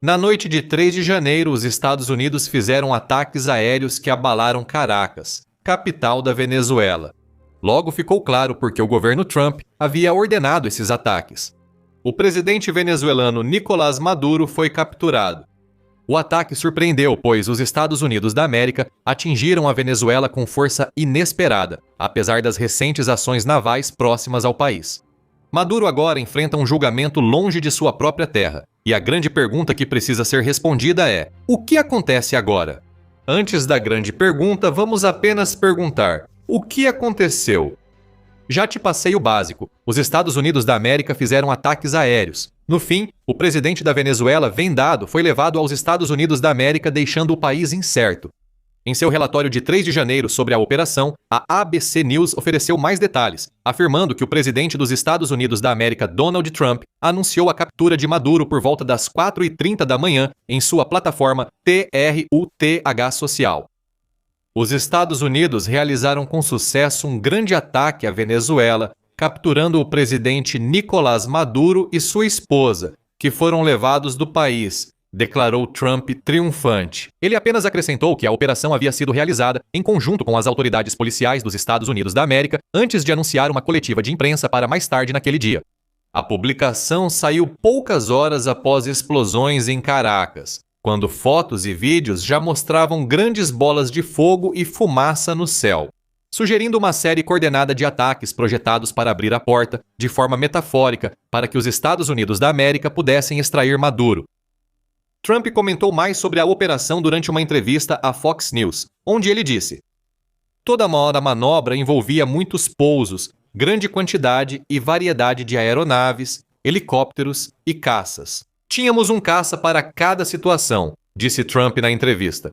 Na noite de 3 de janeiro, os Estados Unidos fizeram ataques aéreos que abalaram Caracas, capital da Venezuela. Logo ficou claro porque o governo Trump havia ordenado esses ataques. O presidente venezuelano Nicolás Maduro foi capturado. O ataque surpreendeu, pois os Estados Unidos da América atingiram a Venezuela com força inesperada, apesar das recentes ações navais próximas ao país. Maduro agora enfrenta um julgamento longe de sua própria terra, e a grande pergunta que precisa ser respondida é: o que acontece agora? Antes da grande pergunta, vamos apenas perguntar: o que aconteceu? Já te passei o básico. Os Estados Unidos da América fizeram ataques aéreos. No fim, o presidente da Venezuela, vendado, foi levado aos Estados Unidos da América, deixando o país incerto. Em seu relatório de 3 de janeiro sobre a operação, a ABC News ofereceu mais detalhes, afirmando que o presidente dos Estados Unidos da América, Donald Trump, anunciou a captura de Maduro por volta das 4h30 da manhã em sua plataforma TRUTH Social. Os Estados Unidos realizaram com sucesso um grande ataque à Venezuela, capturando o presidente Nicolás Maduro e sua esposa, que foram levados do país, declarou Trump triunfante. Ele apenas acrescentou que a operação havia sido realizada em conjunto com as autoridades policiais dos Estados Unidos da América antes de anunciar uma coletiva de imprensa para mais tarde naquele dia. A publicação saiu poucas horas após explosões em Caracas, quando fotos e vídeos já mostravam grandes bolas de fogo e fumaça no céu, sugerindo uma série coordenada de ataques projetados para abrir a porta, de forma metafórica, para que os Estados Unidos da América pudessem extrair Maduro. Trump comentou mais sobre a operação durante uma entrevista à Fox News, onde ele disse: "Toda a manobra envolvia muitos pousos, grande quantidade e variedade de aeronaves, helicópteros e caças. Tínhamos um caça para cada situação", disse Trump na entrevista.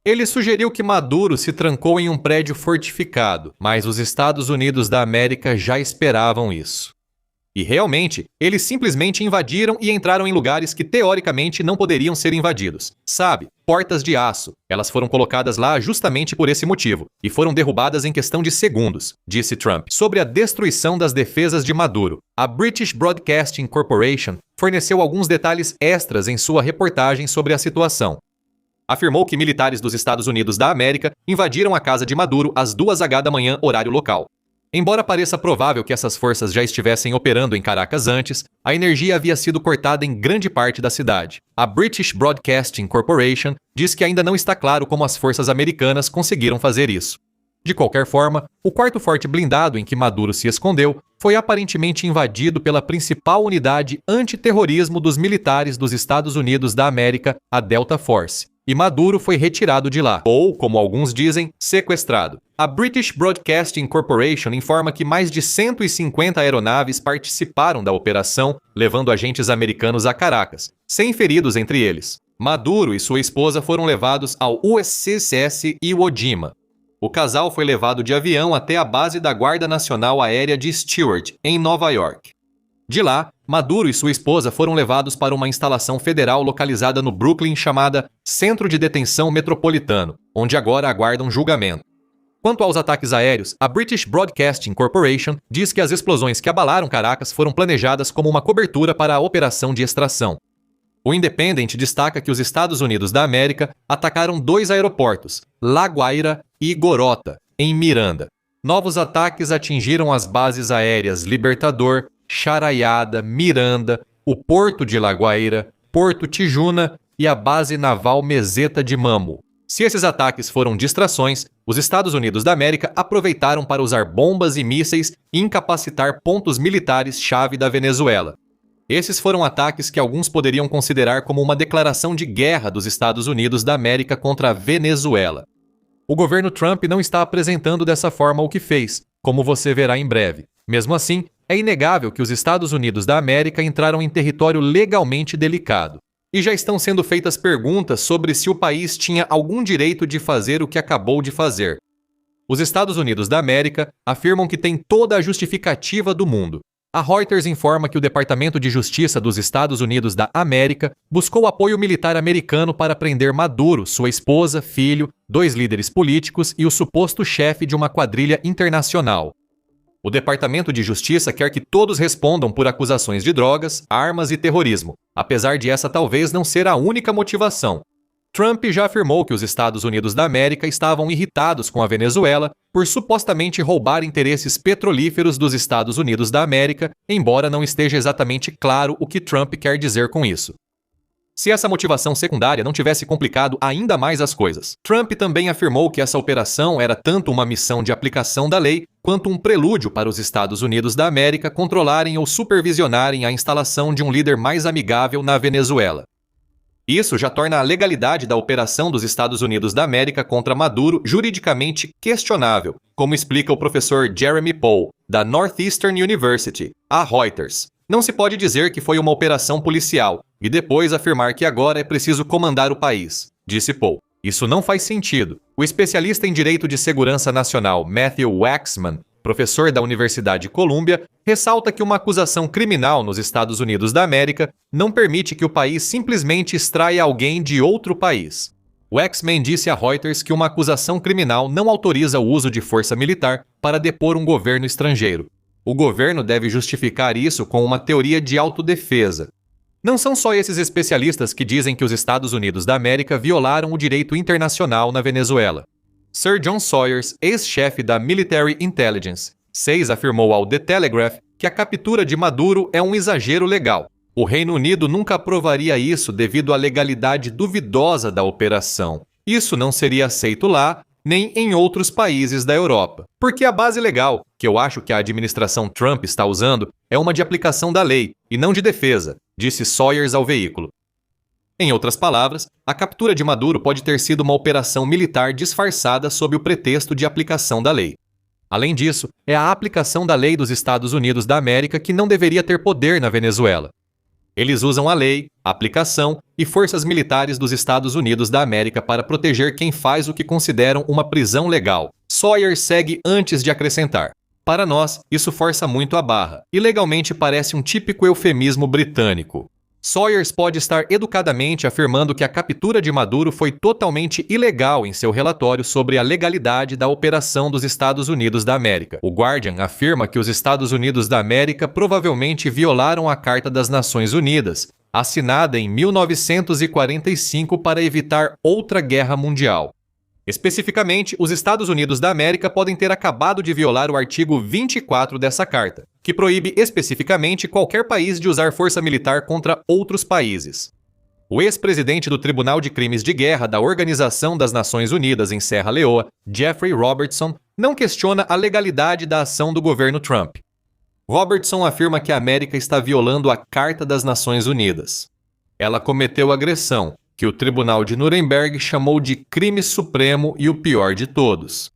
Ele sugeriu que Maduro se trancou em um prédio fortificado, mas os Estados Unidos da América já esperavam isso. E realmente, eles simplesmente invadiram e entraram em lugares que teoricamente não poderiam ser invadidos. Sabe, portas de aço. Elas foram colocadas lá justamente por esse motivo, e foram derrubadas em questão de segundos, disse Trump. Sobre a destruição das defesas de Maduro, a British Broadcasting Corporation forneceu alguns detalhes extras em sua reportagem sobre a situação. Afirmou que militares dos Estados Unidos da América invadiram a casa de Maduro às 2h da manhã, horário local. Embora pareça provável que essas forças já estivessem operando em Caracas antes, a energia havia sido cortada em grande parte da cidade. A British Broadcasting Corporation diz que ainda não está claro como as forças americanas conseguiram fazer isso. De qualquer forma, o quarto forte blindado em que Maduro se escondeu foi aparentemente invadido pela principal unidade antiterrorismo dos militares dos Estados Unidos da América, a Delta Force, e Maduro foi retirado de lá, ou, como alguns dizem, sequestrado. A British Broadcasting Corporation informa que mais de 150 aeronaves participaram da operação, levando agentes americanos a Caracas, sem feridos entre eles. Maduro e sua esposa foram levados ao USS Iwo Jima. O casal foi levado de avião até a base da Guarda Nacional Aérea de Stewart, em Nova York. De lá, Maduro e sua esposa foram levados para uma instalação federal localizada no Brooklyn chamada Centro de Detenção Metropolitano, onde agora aguardam julgamento. Quanto aos ataques aéreos, a British Broadcasting Corporation diz que as explosões que abalaram Caracas foram planejadas como uma cobertura para a operação de extração. O Independent destaca que os Estados Unidos da América atacaram 2 aeroportos, La Guaira e Gorota, em Miranda. Novos ataques atingiram as bases aéreas Libertador, Charaiada, Miranda, o Porto de La Guaira, Porto Tijuna e a base naval Meseta de Mamo. Se esses ataques foram distrações, os Estados Unidos da América aproveitaram para usar bombas e mísseis e incapacitar pontos militares-chave da Venezuela. Esses foram ataques que alguns poderiam considerar como uma declaração de guerra dos Estados Unidos da América contra a Venezuela. O governo Trump não está apresentando dessa forma o que fez, como você verá em breve. Mesmo assim, é inegável que os Estados Unidos da América entraram em território legalmente delicado. E já estão sendo feitas perguntas sobre se o país tinha algum direito de fazer o que acabou de fazer. Os Estados Unidos da América afirmam que tem toda a justificativa do mundo. A Reuters informa que o Departamento de Justiça dos Estados Unidos da América buscou apoio militar americano para prender Maduro, sua esposa, filho, 2 líderes políticos e o suposto chefe de uma quadrilha internacional. O Departamento de Justiça quer que todos respondam por acusações de drogas, armas e terrorismo, apesar de essa talvez não ser a única motivação. Trump já afirmou que os Estados Unidos da América estavam irritados com a Venezuela por supostamente roubar interesses petrolíferos dos Estados Unidos da América, embora não esteja exatamente claro o que Trump quer dizer com isso. Se essa motivação secundária não tivesse complicado ainda mais as coisas, Trump também afirmou que essa operação era tanto uma missão de aplicação da lei quanto um prelúdio para os Estados Unidos da América controlarem ou supervisionarem a instalação de um líder mais amigável na Venezuela. Isso já torna a legalidade da operação dos Estados Unidos da América contra Maduro juridicamente questionável, como explica o professor Jeremy Paul, da Northeastern University, a Reuters. Não se pode dizer que foi uma operação policial e depois afirmar que agora é preciso comandar o país, disse Paul. Isso não faz sentido. O especialista em Direito de Segurança Nacional Matthew Waxman, professor da Universidade de Colômbia, ressalta que uma acusação criminal nos Estados Unidos da América não permite que o país simplesmente extraia alguém de outro país. Waxman disse a Reuters que uma acusação criminal não autoriza o uso de força militar para depor um governo estrangeiro. O governo deve justificar isso com uma teoria de autodefesa. Não são só esses especialistas que dizem que os Estados Unidos da América violaram o direito internacional na Venezuela. Sir John Sawyers, ex-chefe da Military Intelligence, afirmou ao The Telegraph que a captura de Maduro é um exagero legal. O Reino Unido nunca aprovaria isso devido à legalidade duvidosa da operação. Isso não seria aceito lá, nem em outros países da Europa. Porque a base legal, que eu acho que a administração Trump está usando, é uma de aplicação da lei, e não de defesa, disse Sawyers ao veículo. Em outras palavras, a captura de Maduro pode ter sido uma operação militar disfarçada sob o pretexto de aplicação da lei. Além disso, é a aplicação da lei dos Estados Unidos da América que não deveria ter poder na Venezuela. Eles usam a lei, a aplicação e forças militares dos Estados Unidos da América para proteger quem faz o que consideram uma prisão legal. Sawyer segue antes de acrescentar. Para nós, isso força muito a barra, e legalmente parece um típico eufemismo britânico. Sawyers pode estar educadamente afirmando que a captura de Maduro foi totalmente ilegal em seu relatório sobre a legalidade da operação dos Estados Unidos da América. O Guardian afirma que os Estados Unidos da América provavelmente violaram a Carta das Nações Unidas, assinada em 1945 para evitar outra guerra mundial. Especificamente, os Estados Unidos da América podem ter acabado de violar o artigo 24 dessa carta, que proíbe especificamente qualquer país de usar força militar contra outros países. O ex-presidente do Tribunal de Crimes de Guerra da Organização das Nações Unidas em Serra Leoa, Jeffrey Robertson, não questiona a legalidade da ação do governo Trump. Robertson afirma que a América está violando a Carta das Nações Unidas. Ela cometeu agressão, que o Tribunal de Nuremberg chamou de crime supremo e o pior de todos.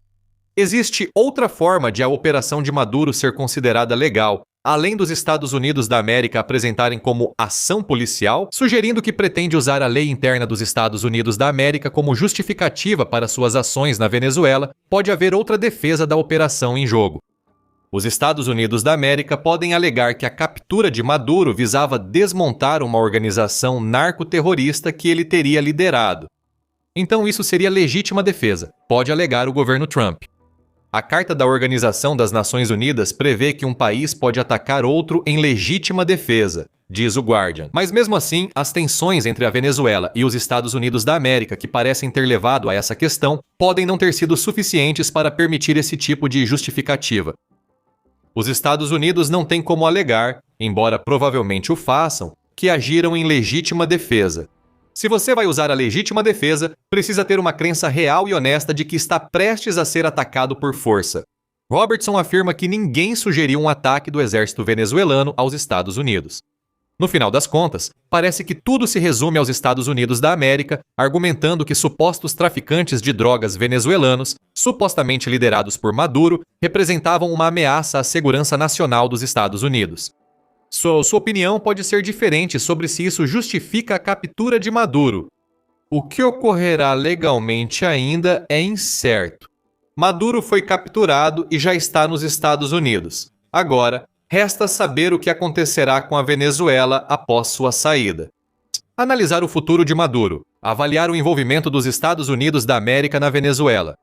Existe outra forma de a operação de Maduro ser considerada legal, além dos Estados Unidos da América apresentarem como ação policial, sugerindo que pretende usar a lei interna dos Estados Unidos da América como justificativa para suas ações na Venezuela, pode haver outra defesa da operação em jogo. Os Estados Unidos da América podem alegar que a captura de Maduro visava desmontar uma organização narcoterrorista que ele teria liderado. Então isso seria legítima defesa, pode alegar o governo Trump. A Carta da Organização das Nações Unidas prevê que um país pode atacar outro em legítima defesa, diz o Guardian. Mas mesmo assim, as tensões entre a Venezuela e os Estados Unidos da América que parecem ter levado a essa questão podem não ter sido suficientes para permitir esse tipo de justificativa. Os Estados Unidos não têm como alegar, embora provavelmente o façam, que agiram em legítima defesa. Se você vai usar a legítima defesa, precisa ter uma crença real e honesta de que está prestes a ser atacado por força. Robertson afirma que ninguém sugeriu um ataque do exército venezuelano aos Estados Unidos. No final das contas, parece que tudo se resume aos Estados Unidos da América, argumentando que supostos traficantes de drogas venezuelanos, supostamente liderados por Maduro, representavam uma ameaça à segurança nacional dos Estados Unidos. Sua opinião pode ser diferente sobre se isso justifica a captura de Maduro. O que ocorrerá legalmente ainda é incerto. Maduro foi capturado e já está nos Estados Unidos. Agora, resta saber o que acontecerá com a Venezuela após sua saída. Analisar o futuro de Maduro. Avaliar o envolvimento dos Estados Unidos da América na Venezuela.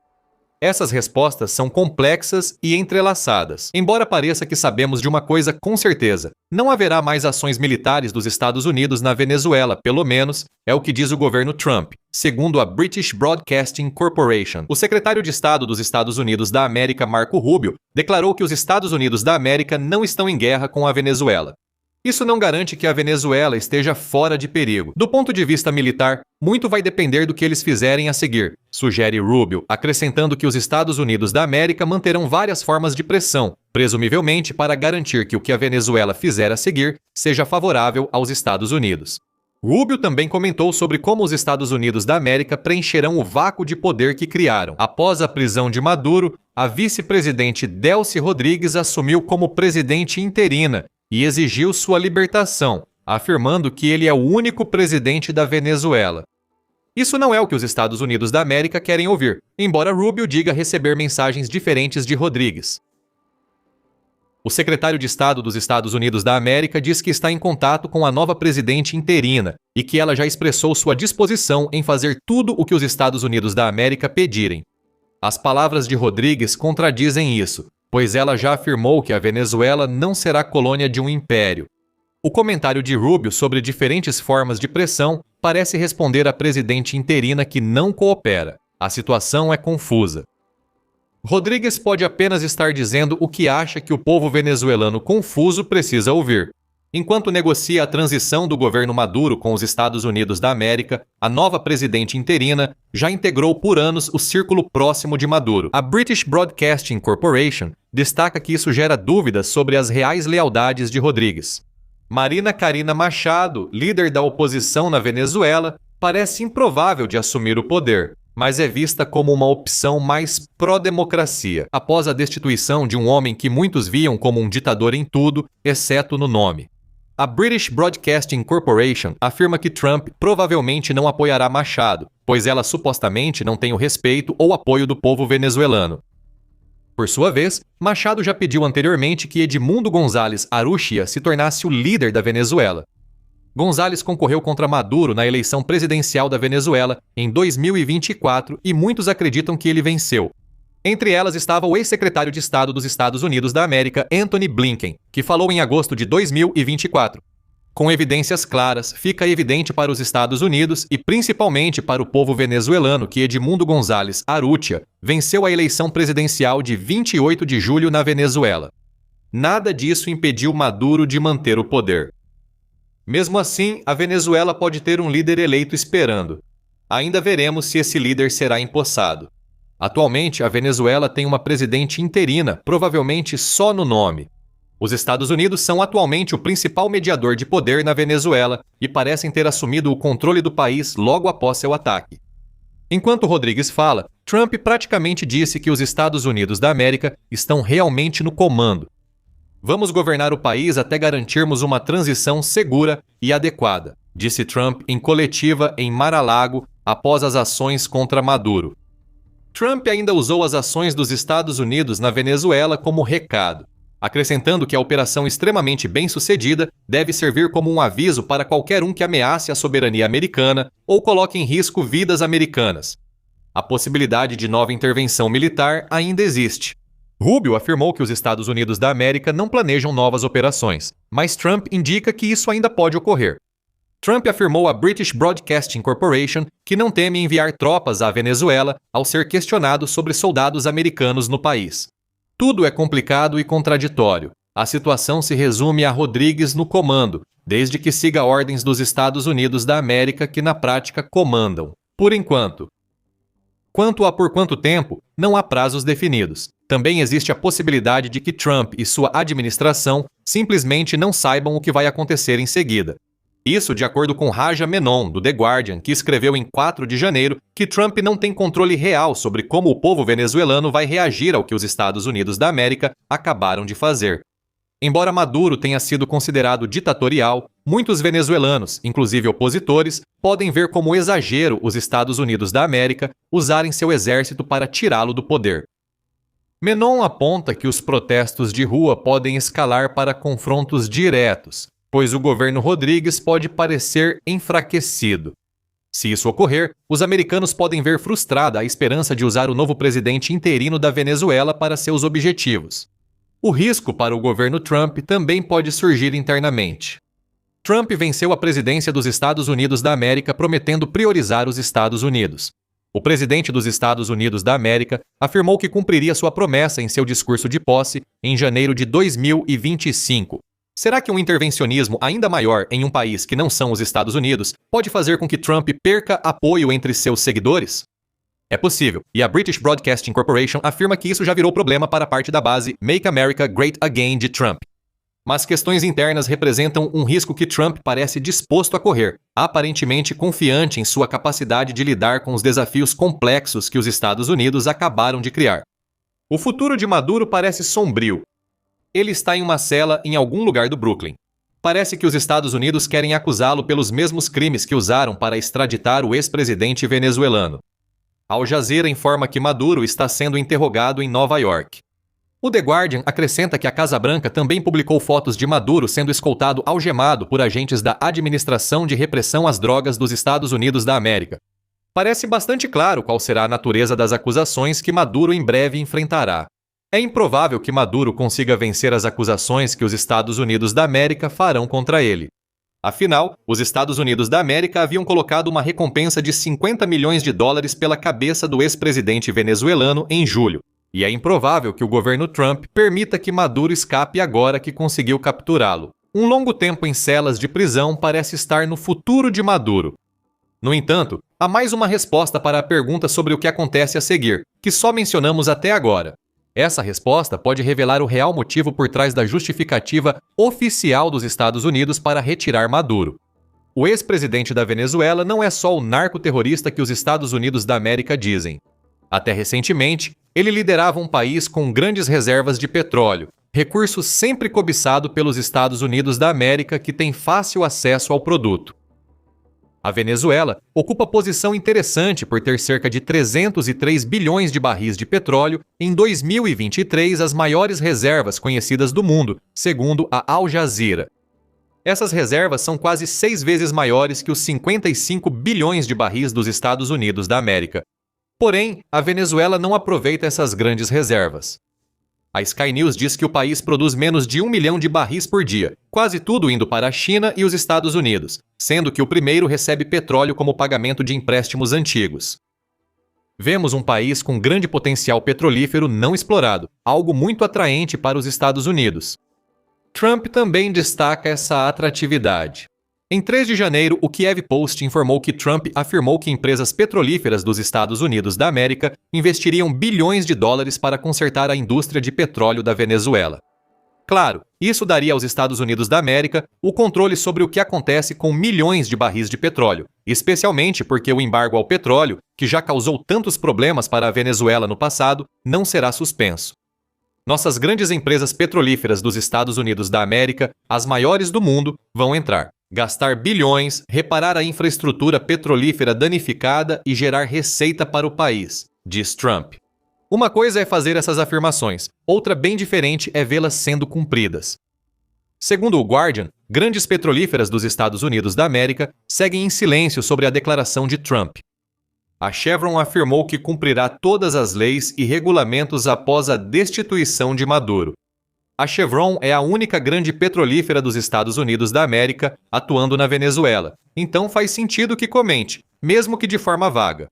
Essas respostas são complexas e entrelaçadas. Embora pareça que sabemos de uma coisa com certeza, não haverá mais ações militares dos Estados Unidos na Venezuela, pelo menos é o que diz o governo Trump, segundo a British Broadcasting Corporation. O secretário de Estado dos Estados Unidos da América, Marco Rubio, declarou que os Estados Unidos da América não estão em guerra com a Venezuela. Isso não garante que a Venezuela esteja fora de perigo. Do ponto de vista militar, muito vai depender do que eles fizerem a seguir, sugere Rubio, acrescentando que os Estados Unidos da América manterão várias formas de pressão, presumivelmente para garantir que o que a Venezuela fizer a seguir seja favorável aos Estados Unidos. Rubio também comentou sobre como os Estados Unidos da América preencherão o vácuo de poder que criaram. Após a prisão de Maduro, a vice-presidente Delcy Rodrigues assumiu como presidente interina e exigiu sua libertação, afirmando que ele é o único presidente da Venezuela. Isso não é o que os Estados Unidos da América querem ouvir, embora Rubio diga receber mensagens diferentes de Rodrigues. O secretário de Estado dos Estados Unidos da América diz que está em contato com a nova presidente interina e que ela já expressou sua disposição em fazer tudo o que os Estados Unidos da América pedirem. As palavras de Rodrigues contradizem isso, pois ela já afirmou que a Venezuela não será colônia de um império. O comentário de Rubio sobre diferentes formas de pressão parece responder à presidente interina que não coopera. A situação é confusa. Rodrigues pode apenas estar dizendo o que acha que o povo venezuelano confuso precisa ouvir. Enquanto negocia a transição do governo Maduro com os Estados Unidos da América, a nova presidente interina já integrou por anos o círculo próximo de Maduro. A British Broadcasting Corporation destaca que isso gera dúvidas sobre as reais lealdades de Rodrigues. Marina Corina Machado, líder da oposição na Venezuela, parece improvável de assumir o poder, mas é vista como uma opção mais pró-democracia, após a destituição de um homem que muitos viam como um ditador em tudo, exceto no nome. A British Broadcasting Corporation afirma que Trump provavelmente não apoiará Machado, pois ela supostamente não tem o respeito ou apoio do povo venezuelano. Por sua vez, Machado já pediu anteriormente que Edmundo González Urrutia se tornasse o líder da Venezuela. González concorreu contra Maduro na eleição presidencial da Venezuela em 2024 e muitos acreditam que ele venceu. Entre elas estava o ex-secretário de Estado dos Estados Unidos da América, Antony Blinken, que falou em agosto de 2024. Com evidências claras, fica evidente para os Estados Unidos e principalmente para o povo venezuelano que Edmundo González Urrutia venceu a eleição presidencial de 28 de julho na Venezuela. Nada disso impediu Maduro de manter o poder. Mesmo assim, a Venezuela pode ter um líder eleito esperando. Ainda veremos se esse líder será empossado. Atualmente, a Venezuela tem uma presidente interina, provavelmente só no nome. Os Estados Unidos são atualmente o principal mediador de poder na Venezuela e parecem ter assumido o controle do país logo após seu ataque. Enquanto Rodrigues fala, Trump praticamente disse que os Estados Unidos da América estão realmente no comando. Vamos governar o país até garantirmos uma transição segura e adequada, disse Trump em coletiva em Mar-a-Lago após as ações contra Maduro. Trump ainda usou as ações dos Estados Unidos na Venezuela como recado, acrescentando que a operação extremamente bem-sucedida deve servir como um aviso para qualquer um que ameace a soberania americana ou coloque em risco vidas americanas. A possibilidade de nova intervenção militar ainda existe. Rubio afirmou que os Estados Unidos da América não planejam novas operações, mas Trump indica que isso ainda pode ocorrer. Trump afirmou à British Broadcasting Corporation que não teme enviar tropas à Venezuela ao ser questionado sobre soldados americanos no país. Tudo é complicado e contraditório. A situação se resume a Rodrigues no comando, desde que siga ordens dos Estados Unidos da América que na prática comandam, por enquanto. Quanto a por quanto tempo, não há prazos definidos. Também existe a possibilidade de que Trump e sua administração simplesmente não saibam o que vai acontecer em seguida. Isso de acordo com Raja Menon, do The Guardian, que escreveu em 4 de janeiro que Trump não tem controle real sobre como o povo venezuelano vai reagir ao que os Estados Unidos da América acabaram de fazer. Embora Maduro tenha sido considerado ditatorial, muitos venezuelanos, inclusive opositores, podem ver como exagero os Estados Unidos da América usarem seu exército para tirá-lo do poder. Menon aponta que os protestos de rua podem escalar para confrontos diretos, pois o governo Rodrigues pode parecer enfraquecido. Se isso ocorrer, os americanos podem ver frustrada a esperança de usar o novo presidente interino da Venezuela para seus objetivos. O risco para o governo Trump também pode surgir internamente. Trump venceu a presidência dos Estados Unidos da América prometendo priorizar os Estados Unidos. O presidente dos Estados Unidos da América afirmou que cumpriria sua promessa em seu discurso de posse em janeiro de 2025. Será que um intervencionismo ainda maior em um país que não são os Estados Unidos pode fazer com que Trump perca apoio entre seus seguidores? É possível, e a British Broadcasting Corporation afirma que isso já virou problema para parte da base Make America Great Again de Trump. Mas questões internas representam um risco que Trump parece disposto a correr, aparentemente confiante em sua capacidade de lidar com os desafios complexos que os Estados Unidos acabaram de criar. O futuro de Maduro parece sombrio. Ele está em uma cela em algum lugar do Brooklyn. Parece que os Estados Unidos querem acusá-lo pelos mesmos crimes que usaram para extraditar o ex-presidente venezuelano. Al Jazeera informa que Maduro está sendo interrogado em Nova York. O The Guardian acrescenta que a Casa Branca também publicou fotos de Maduro sendo escoltado algemado por agentes da Administração de Repressão às Drogas dos Estados Unidos da América. Parece bastante claro qual será a natureza das acusações que Maduro em breve enfrentará. É improvável que Maduro consiga vencer as acusações que os Estados Unidos da América farão contra ele. Afinal, os Estados Unidos da América haviam colocado uma recompensa de $50 milhões pela cabeça do ex-presidente venezuelano em julho. E é improvável que o governo Trump permita que Maduro escape agora que conseguiu capturá-lo. Um longo tempo em celas de prisão parece estar no futuro de Maduro. No entanto, há mais uma resposta para a pergunta sobre o que acontece a seguir, que só mencionamos até agora. Essa resposta pode revelar o real motivo por trás da justificativa oficial dos Estados Unidos para retirar Maduro. O ex-presidente da Venezuela não é só o narcoterrorista que os Estados Unidos da América dizem. Até recentemente, ele liderava um país com grandes reservas de petróleo, recurso sempre cobiçado pelos Estados Unidos da América que tem fácil acesso ao produto. A Venezuela ocupa posição interessante por ter cerca de 303 bilhões de barris de petróleo em 2023, as maiores reservas conhecidas do mundo, segundo a Al Jazeera. Essas reservas são quase 6 vezes maiores que os 55 bilhões de barris dos Estados Unidos da América. Porém, a Venezuela não aproveita essas grandes reservas. A Sky News diz que o país produz menos de 1 milhão de barris por dia, quase tudo indo para a China e os Estados Unidos, sendo que o primeiro recebe petróleo como pagamento de empréstimos antigos. Vemos um país com grande potencial petrolífero não explorado, algo muito atraente para os Estados Unidos. Trump também destaca essa atratividade. Em 3 de janeiro, o Kiev Post informou que Trump afirmou que empresas petrolíferas dos Estados Unidos da América investiriam bilhões de dólares para consertar a indústria de petróleo da Venezuela. Claro, isso daria aos Estados Unidos da América o controle sobre o que acontece com milhões de barris de petróleo, especialmente porque o embargo ao petróleo, que já causou tantos problemas para a Venezuela no passado, não será suspenso. Nossas grandes empresas petrolíferas dos Estados Unidos da América, as maiores do mundo, vão entrar. Gastar bilhões, reparar a infraestrutura petrolífera danificada e gerar receita para o país, diz Trump. Uma coisa é fazer essas afirmações, outra bem diferente é vê-las sendo cumpridas. Segundo o Guardian, grandes petrolíferas dos Estados Unidos da América seguem em silêncio sobre a declaração de Trump. A Chevron afirmou que cumprirá todas as leis e regulamentos após a destituição de Maduro. A Chevron é a única grande petrolífera dos Estados Unidos da América atuando na Venezuela, então faz sentido que comente, mesmo que de forma vaga.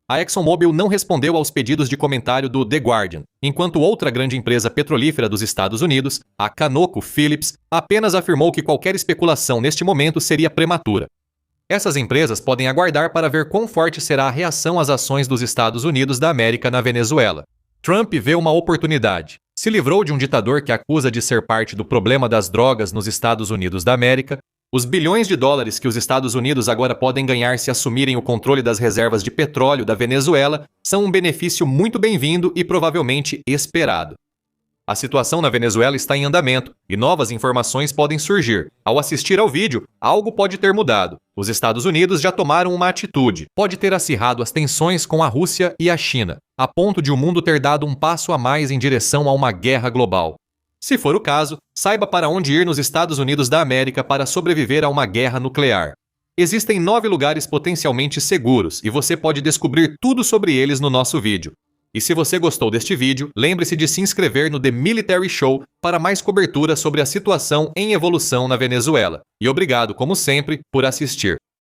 A ExxonMobil não respondeu aos pedidos de comentário do The Guardian, enquanto outra grande empresa petrolífera dos Estados Unidos, a ConocoPhillips, apenas afirmou que qualquer especulação neste momento seria prematura. Essas empresas podem aguardar para ver quão forte será a reação às ações dos Estados Unidos da América na Venezuela. Trump vê uma oportunidade. Se livrou de um ditador que acusa de ser parte do problema das drogas nos Estados Unidos da América, os bilhões de dólares que os Estados Unidos agora podem ganhar se assumirem o controle das reservas de petróleo da Venezuela são um benefício muito bem-vindo e provavelmente esperado. A situação na Venezuela está em andamento e novas informações podem surgir. Ao assistir ao vídeo, algo pode ter mudado. Os Estados Unidos já tomaram uma atitude. Pode ter acirrado as tensões com a Rússia e a China, a ponto de o mundo ter dado um passo a mais em direção a uma guerra global. Se for o caso, saiba para onde ir nos Estados Unidos da América para sobreviver a uma guerra nuclear. Existem 9 lugares potencialmente seguros e você pode descobrir tudo sobre eles no nosso vídeo. E se você gostou deste vídeo, lembre-se de se inscrever no The Military Show para mais cobertura sobre a situação em evolução na Venezuela. E obrigado, como sempre, por assistir.